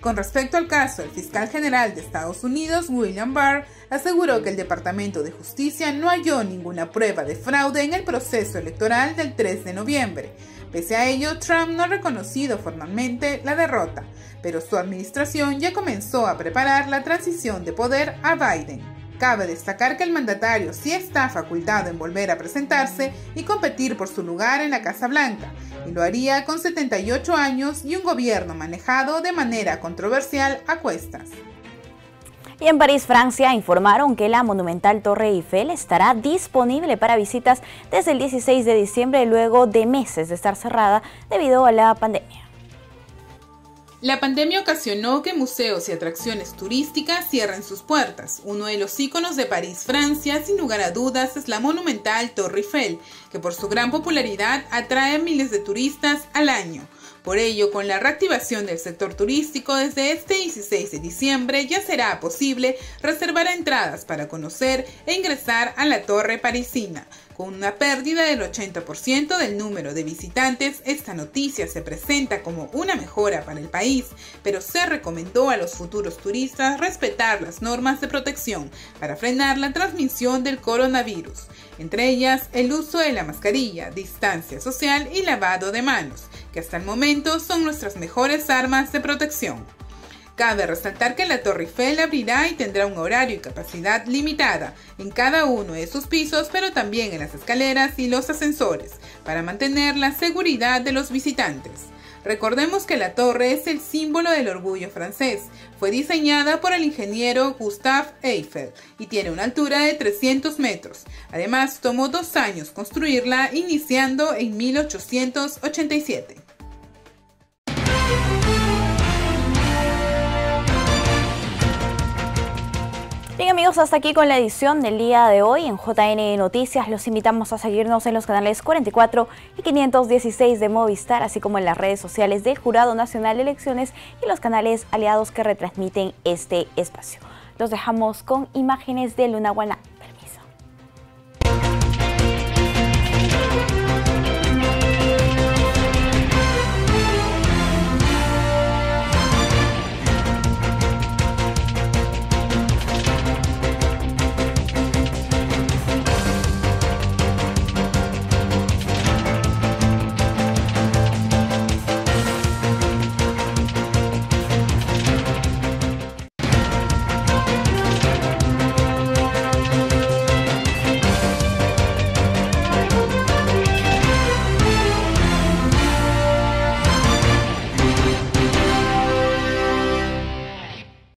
[SPEAKER 17] Con respecto al caso, el fiscal general de Estados Unidos, William Barr, aseguró que el Departamento de Justicia no halló ninguna prueba de fraude en el proceso electoral del 3 de noviembre. Pese a ello, Trump no ha reconocido formalmente la derrota, pero su administración ya comenzó a preparar la transición de poder a Biden. Cabe destacar que el mandatario sí está facultado en volver a presentarse y competir por su lugar en la Casa Blanca, y lo haría con 78 años y un gobierno manejado de manera controversial a cuestas.
[SPEAKER 1] Y en París, Francia, informaron que la monumental Torre Eiffel estará disponible para visitas desde el 16 de diciembre, luego de meses de estar cerrada debido a la pandemia.
[SPEAKER 17] La pandemia ocasionó que museos y atracciones turísticas cierren sus puertas. Uno de los íconos de París, Francia, sin lugar a dudas, es la monumental Torre Eiffel, que por su gran popularidad atrae a miles de turistas al año. Por ello, con la reactivación del sector turístico desde este 16 de diciembre ya será posible reservar entradas para conocer e ingresar a la torre parisina. Con una pérdida del 80% del número de visitantes, esta noticia se presenta como una mejora para el país, pero se recomendó a los futuros turistas respetar las normas de protección para frenar la transmisión del coronavirus, entre ellas el uso de la mascarilla, distancia social y lavado de manos, que hasta el momento son nuestras mejores armas de protección. Cabe resaltar que la Torre Eiffel abrirá y tendrá un horario y capacidad limitada en cada uno de sus pisos, pero también en las escaleras y los ascensores, para mantener la seguridad de los visitantes. Recordemos que la torre es el símbolo del orgullo francés. Fue diseñada por el ingeniero Gustave Eiffel y tiene una altura de 300 metros. Además, tomó 2 años construirla, iniciando en 1887.
[SPEAKER 1] Bien amigos, hasta aquí con la edición del día de hoy en JN Noticias. Los invitamos a seguirnos en los canales 44 y 516 de Movistar, así como en las redes sociales del Jurado Nacional de Elecciones y los canales aliados que retransmiten este espacio. Los dejamos con imágenes de Lunahuaná.